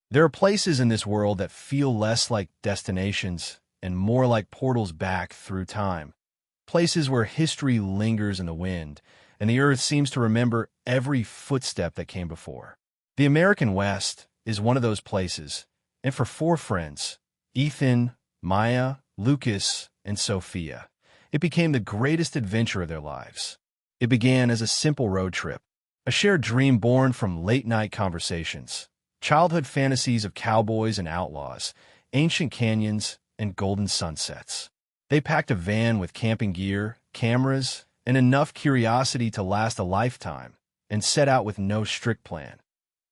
There are places in this world that feel less like destinations and more like portals back through time. Places where history lingers in the wind, and the earth seems to remember every footstep that came before. The American West is one of those places, and for four friends, Ethan, Maya, Lucas, and Sophia, it became the greatest adventure of their lives. It began as a simple road trip, a shared dream born from late-night conversations, childhood fantasies of cowboys and outlaws, ancient canyons, and golden sunsets. They packed a van with camping gear, cameras, and enough curiosity to last a lifetime, and set out with no strict plan.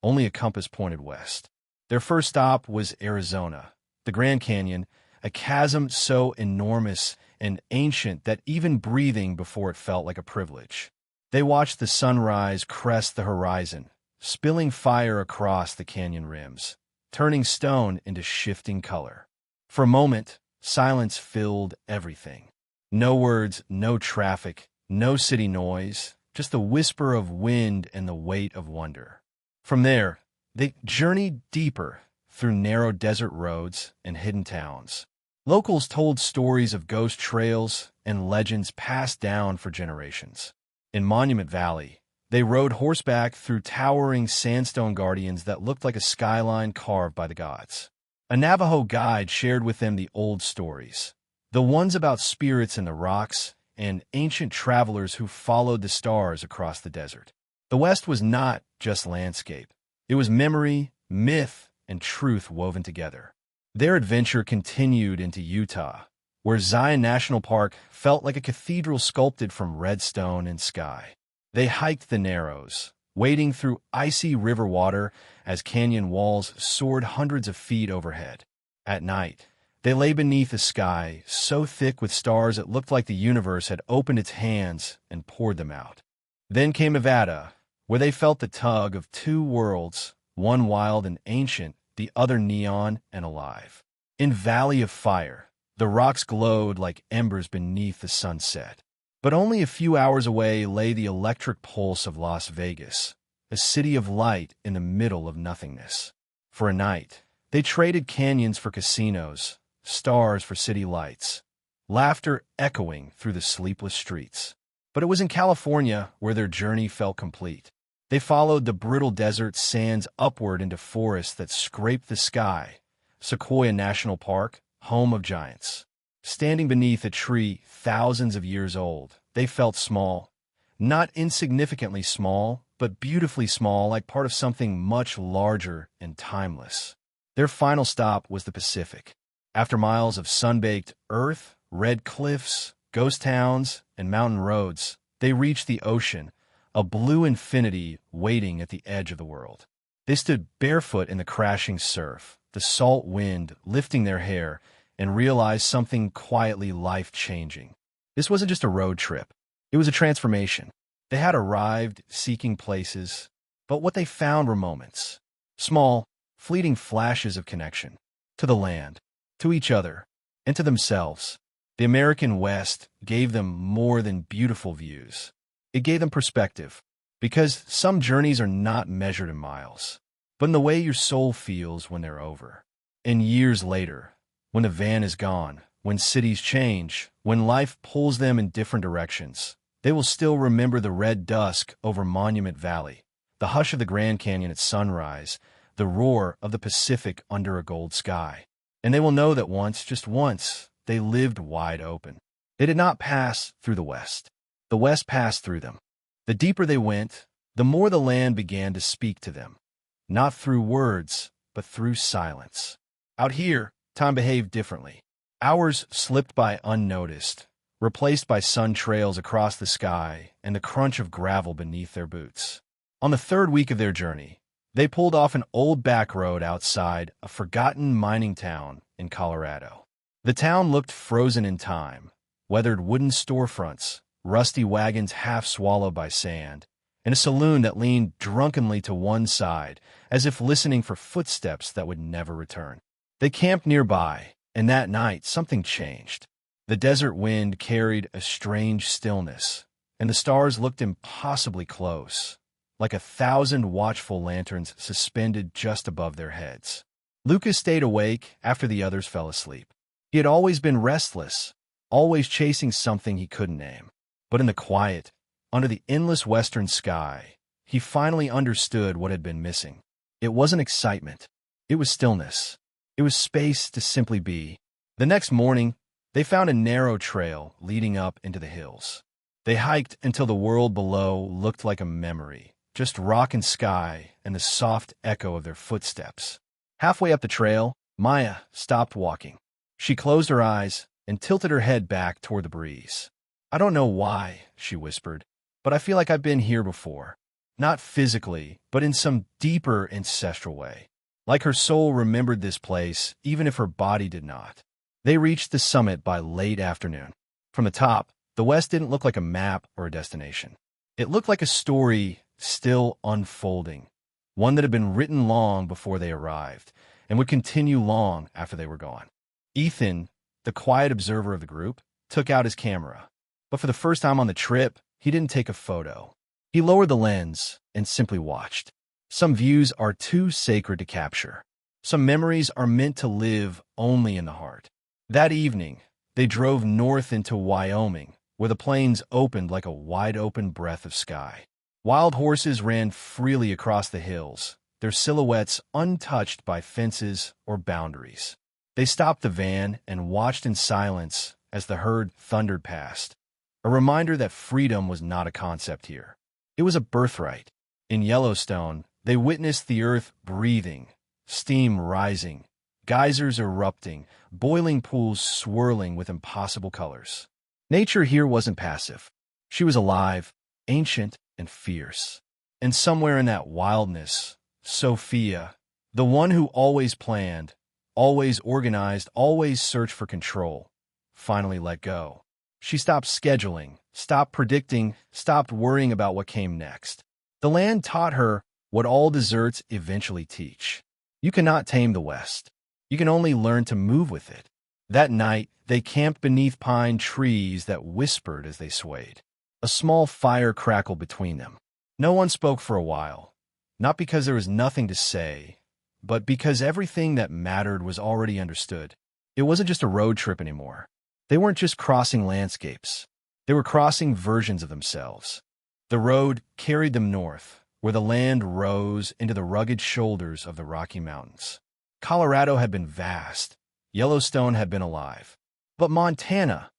Only a compass pointed west. Their first stop was Arizona, the Grand Canyon, a chasm so enormous and ancient that even breathing before it felt like a privilege. They watched the sunrise crest the horizon, spilling fire across the canyon rims, turning stone into shifting color. For a moment, silence filled everything. No words, no traffic, no city noise, just the whisper of wind and the weight of wonder. From there, they journeyed deeper through narrow desert roads and hidden towns. Locals told stories of ghost trails and legends passed down for generations. In Monument Valley, they rode horseback through towering sandstone guardians that looked like a skyline carved by the gods. A Navajo guide shared with them the old stories, the ones about spirits in the rocks and ancient travelers who followed the stars across the desert. The West was not just landscape. It was memory, myth, and truth woven together. Their adventure continued into Utah, where Zion National Park felt like a cathedral sculpted from red stone and sky. They hiked the Narrows, wading through icy river water as canyon walls soared hundreds of feet overhead. At night, they lay beneath a sky so thick with stars it looked like the universe had opened its hands and poured them out. Then came Nevada, where they felt the tug of two worlds, one wild and ancient, the other neon and alive. In Valley of Fire, the rocks glowed like embers beneath the sunset. But only a few hours away lay the electric pulse of Las Vegas, a city of light in the middle of nothingness. For a night, they traded canyons for casinos, stars for city lights, laughter echoing through the sleepless streets. But it was in California where their journey felt complete. They followed the brittle desert sands upward into forests that scraped the sky. Sequoia National Park, home of giants. Standing beneath a tree thousands of years old, they felt small. Not insignificantly small, but beautifully small, like part of something much larger and timeless. Their final stop was the Pacific. After miles of sun-baked earth, red cliffs, ghost towns, and mountain roads, they reached the ocean, a blue infinity waiting at the edge of the world. They stood barefoot in the crashing surf, the salt wind lifting their hair, and realized something quietly life-changing. This wasn't just a road trip. It was a transformation. They had arrived seeking places, but what they found were moments. Small, fleeting flashes of connection. To the land, to each other, and to themselves. The American West gave them more than beautiful views. It gave them perspective, because some journeys are not measured in miles, but in the way your soul feels when they're over. And years later, when the van is gone, when cities change, when life pulls them in different directions, they will still remember the red dusk over Monument Valley, the hush of the Grand Canyon at sunrise, the roar of the Pacific under a gold sky. And they will know that once, just once, they lived wide open. They did not pass through the West. The West passed through them. The deeper they went, the more the land began to speak to them. Not through words, but through silence. Out here, time behaved differently. Hours slipped by unnoticed, replaced by sun trails across the sky and the crunch of gravel beneath their boots. On the third week of their journey, they pulled off an old back road outside a forgotten mining town in Colorado. The town looked frozen in time, weathered wooden storefronts, rusty wagons half swallowed by sand, and a saloon that leaned drunkenly to one side, as if listening for footsteps that would never return. They camped nearby, and that night something changed. The desert wind carried a strange stillness, and the stars looked impossibly close, like 1,000 watchful lanterns suspended just above their heads. Lucas stayed awake after the others fell asleep. He had always been restless, always chasing something he couldn't name. But in the quiet, under the endless western sky, he finally understood what had been missing. It wasn't excitement. It was stillness. It was space to simply be. The next morning, they found a narrow trail leading up into the hills. They hiked until the world below looked like a memory, just rock and sky and the soft echo of their footsteps. Halfway up the trail, Maya stopped walking. She closed her eyes and tilted her head back toward the breeze. "I don't know why," she whispered, "but I feel like I've been here before. Not physically, but in some deeper ancestral way. Like her soul remembered this place, even if her body did not." They reached the summit by late afternoon. From the top, the west didn't look like a map or a destination. It looked like a story still unfolding, one that had been written long before they arrived, and would continue long after they were gone. Ethan, the quiet observer of the group, took out his camera. But for the first time on the trip, he didn't take a photo. He lowered the lens and simply watched. Some views are too sacred to capture. Some memories are meant to live only in the heart. That evening, they drove north into Wyoming, where the plains opened like a wide-open breath of sky. Wild horses ran freely across the hills, their silhouettes untouched by fences or boundaries. They stopped the van and watched in silence as the herd thundered past, a reminder that freedom was not a concept here. It was a birthright. In Yellowstone, they witnessed the earth breathing, steam rising, geysers erupting, boiling pools swirling with impossible colors. Nature here wasn't passive. She was alive, ancient, and fierce. And somewhere in that wildness, Sophia, the one who always planned, always organized, always searched for control, finally let go. She stopped scheduling, stopped predicting, stopped worrying about what came next. The land taught her what all deserts eventually teach. You cannot tame the West. You can only learn to move with it. That night, they camped beneath pine trees that whispered as they swayed. A small fire crackled between them. No one spoke for a while, not because there was nothing to say, but because everything that mattered was already understood. It wasn't just a road trip anymore. They weren't just crossing landscapes. They were crossing versions of themselves. The road carried them north, where the land rose into the rugged shoulders of the Rocky Mountains. Colorado had been vast. Yellowstone had been alive. But Montana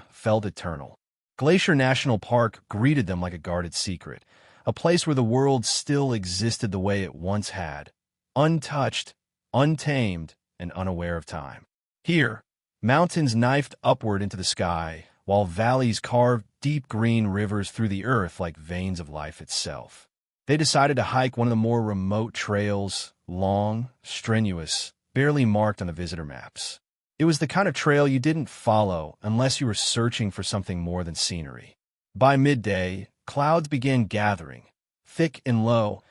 felt eternal. Glacier National Park greeted them like a guarded secret, a place where the world still existed the way it once had, untouched, untamed, and unaware of time. Here, mountains knifed upward into the sky, while valleys carved deep green rivers through the earth like veins of life itself. They decided to hike one of the more remote trails, long, strenuous, barely marked on the visitor maps. It was the kind of trail you didn't follow unless you were searching for something more than scenery. By midday, clouds began gathering, thick and low,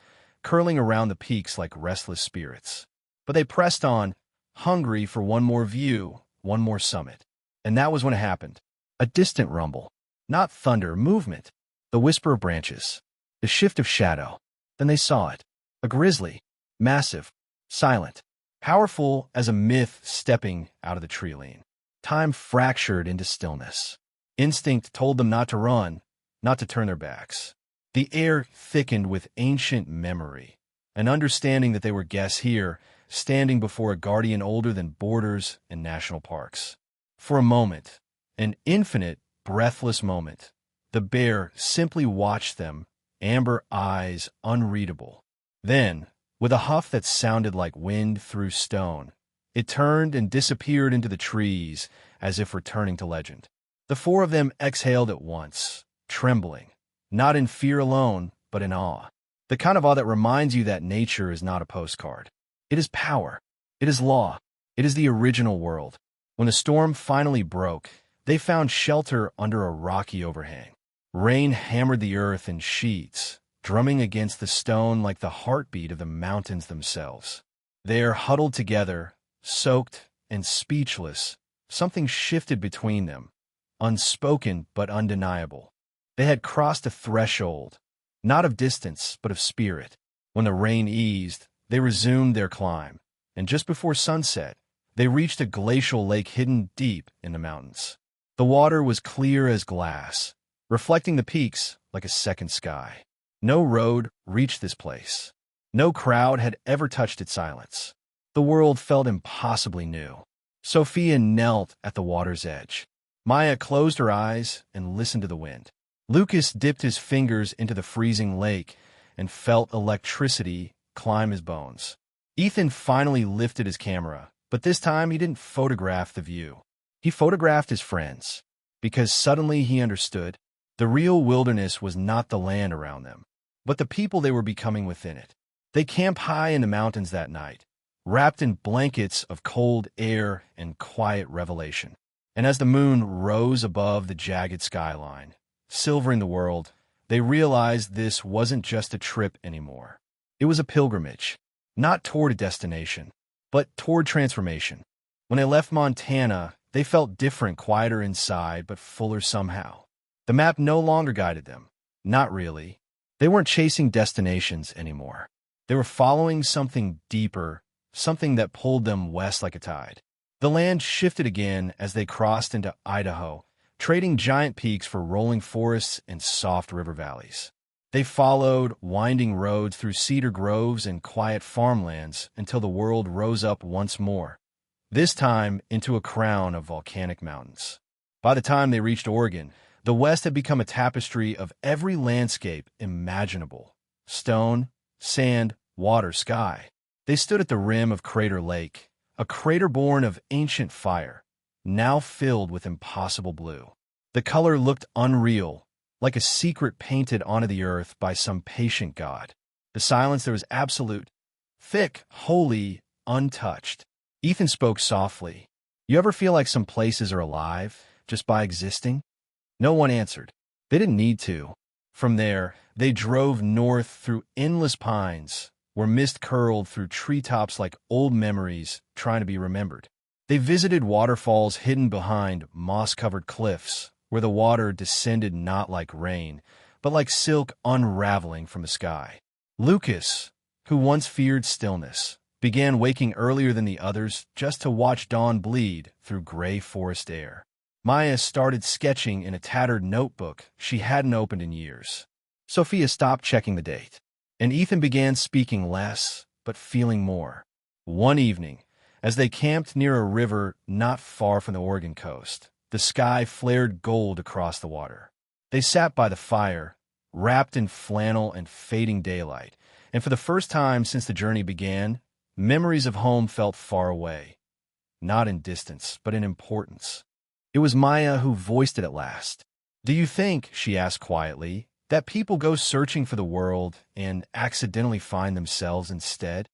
curling around the peaks like restless spirits. But they pressed on, hungry for one more view, one more summit. And that was when it happened. A distant rumble. Not thunder, movement. The whisper of branches. The shift of shadow. Then they saw it. A grizzly. Massive. Silent. Powerful as a myth stepping out of the tree line. Time fractured into stillness. Instinct told them not to run, not to turn their backs. The air thickened with ancient memory, an understanding that they were guests here, standing before a guardian older than borders and national parks. For a moment, an infinite, breathless moment, the bear simply watched them, amber eyes unreadable. Then, with a huff that sounded like wind through stone, it turned and disappeared into the trees as if returning to legend. The four of them exhaled at once, trembling, not in fear alone, but in awe. The kind of awe that reminds you that nature is not a postcard. It is power. It is law. It is the original world. When the storm finally broke, they found shelter under a rocky overhang. Rain hammered the earth in sheets, drumming against the stone like the heartbeat of the mountains themselves. There, huddled together, soaked and speechless, something shifted between them, unspoken but undeniable. They had crossed a threshold, not of distance, but of spirit. When the rain eased, they resumed their climb, and just before sunset, they reached a glacial lake hidden deep in the mountains. The water was clear as glass, reflecting the peaks like a second sky. No road reached this place. No crowd had ever touched its silence. The world felt impossibly new. Sophia knelt at the water's edge. Maya closed her eyes and listened to the wind. Lucas dipped his fingers into the freezing lake and felt electricity climb his bones. Ethan finally lifted his camera, but this time he didn't photograph the view. He photographed his friends, because suddenly he understood the real wilderness was not the land around them, but the people they were becoming within it. They camped high in the mountains that night, wrapped in blankets of cold air and quiet revelation. And as the moon rose above the jagged skyline, silvering the world, they realized this wasn't just a trip anymore. It was a pilgrimage, not toward a destination, but toward transformation. When they left Montana, they felt different, quieter inside, but fuller somehow. The map no longer guided them. Not really. They weren't chasing destinations anymore. They were following something deeper, something that pulled them west like a tide. The land shifted again as they crossed into Idaho, trading giant peaks for rolling forests and soft river valleys. They followed winding roads through cedar groves and quiet farmlands until the world rose up once more, this time into a crown of volcanic mountains. By the time they reached Oregon, the West had become a tapestry of every landscape imaginable: stone, sand, water, sky. They stood at the rim of Crater Lake, a crater born of ancient fire, now filled with impossible blue. The color looked unreal, like a secret painted onto the earth by some patient god. The silence there was absolute, thick, holy, untouched. Ethan spoke softly. "You ever feel like some places are alive, just by existing?" No one answered. They didn't need to. From there, they drove north through endless pines, where mist curled through treetops like old memories trying to be remembered. They visited waterfalls hidden behind moss-covered cliffs, where the water descended not like rain, but like silk unraveling from the sky. Lucas, who once feared stillness, began waking earlier than the others just to watch dawn bleed through gray forest air. Maya started sketching in a tattered notebook she hadn't opened in years. Sophia stopped checking the date, and Ethan began speaking less, but feeling more. One evening, as they camped near a river not far from the Oregon coast, the sky flared gold across the water. They sat by the fire, wrapped in flannel and fading daylight, and for the first time since the journey began, memories of home felt far away, not in distance, but in importance. It was Maya who voiced it at last. "Do you think," she asked quietly, "that people go searching for the world and accidentally find themselves instead?"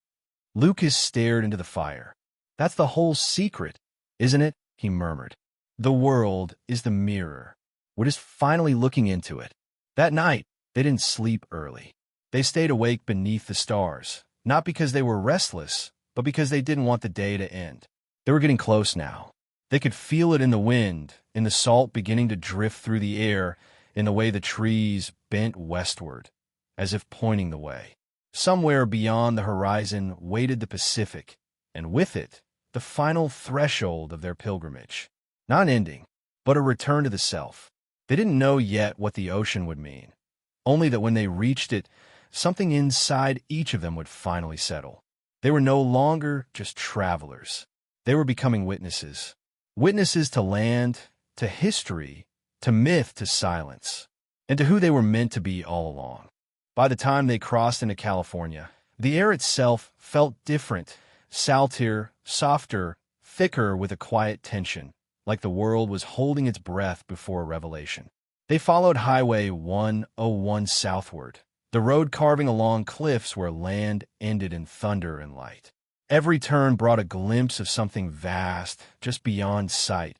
Lucas stared into the fire. "That's the whole secret, isn't it?" he murmured. "The world is the mirror. We're just finally looking into it." That night, they didn't sleep early. They stayed awake beneath the stars, not because they were restless, but because they didn't want the day to end. They were getting close now. They could feel it in the wind, in the salt beginning to drift through the air, in the way the trees bent westward, as if pointing the way. Somewhere beyond the horizon waited the Pacific, and with it, the final threshold of their pilgrimage. Not an ending, but a return to the self. They didn't know yet what the ocean would mean, only that when they reached it, something inside each of them would finally settle. They were no longer just travelers. They were becoming witnesses. Witnesses to land, to history, to myth, to silence, and to who they were meant to be all along. By the time they crossed into California, the air itself felt different, saltier, softer, thicker with a quiet tension, like the world was holding its breath before a revelation. They followed Highway 101 southward, the road carving along cliffs where land ended in thunder and light. Every turn brought a glimpse of something vast, just beyond sight,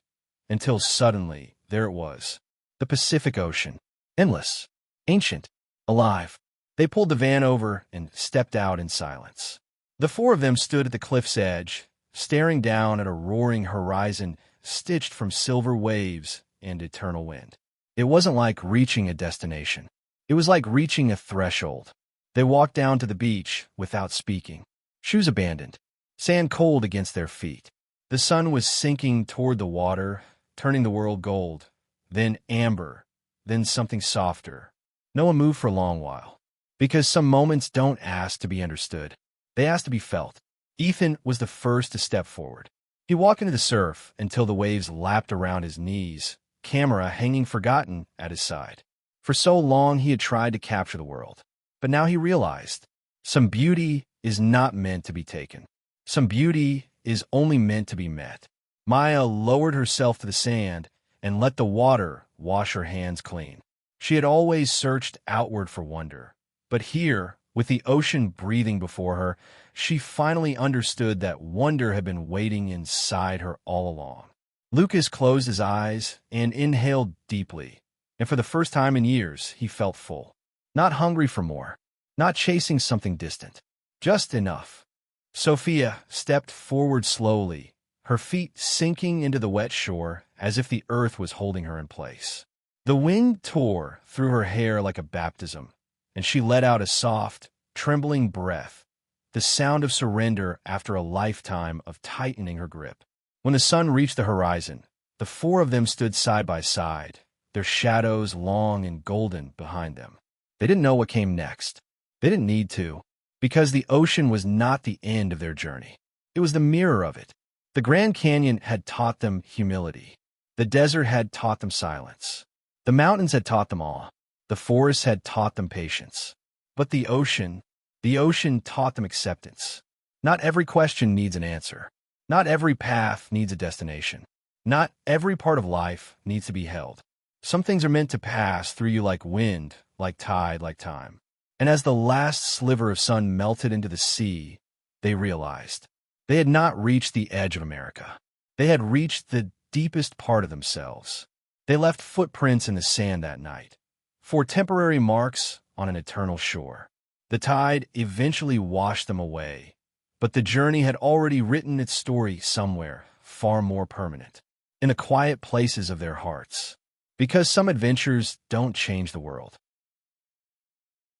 until suddenly, there it was, the Pacific Ocean, endless, ancient, alive. They pulled the van over and stepped out in silence. The four of them stood at the cliff's edge, staring down at a roaring horizon stitched from silver waves and eternal wind. It wasn't like reaching a destination. It was like reaching a threshold. They walked down to the beach without speaking, shoes abandoned, sand cold against their feet. The sun was sinking toward the water, turning the world gold, then amber, then something softer. No one moved for a long while, because some moments don't ask to be understood. They ask to be felt. Ethan was the first to step forward. He walked into the surf until the waves lapped around his knees, camera hanging forgotten at his side. For so long he had tried to capture the world, but now he realized some beauty is not meant to be taken. Some beauty is only meant to be met. Maya lowered herself to the sand and let the water wash her hands clean. She had always searched outward for wonder, but here, with the ocean breathing before her, she finally understood that wonder had been waiting inside her all along. Lucas closed his eyes and inhaled deeply, and for the first time in years, he felt full. Not hungry for more, not chasing something distant, just enough. Sophia stepped forward slowly, her feet sinking into the wet shore as if the earth was holding her in place. The wind tore through her hair like a baptism, and she let out a soft, trembling breath, the sound of surrender after a lifetime of tightening her grip. When the sun reached the horizon, the four of them stood side by side, their shadows long and golden behind them. They didn't know what came next. They didn't need to, because the ocean was not the end of their journey. It was the mirror of it. The Grand Canyon had taught them humility. The desert had taught them silence. The mountains had taught them awe. The forests had taught them patience. But the ocean taught them acceptance. Not every question needs an answer. Not every path needs a destination. Not every part of life needs to be held. Some things are meant to pass through you like wind, like tide, like time. And as the last sliver of sun melted into the sea, they realized they had not reached the edge of America. They had reached the deepest part of themselves. They left footprints in the sand that night, for temporary marks on an eternal shore. The tide eventually washed them away, but the journey had already written its story somewhere far more permanent, in the quiet places of their hearts. Because some adventures don't change the world.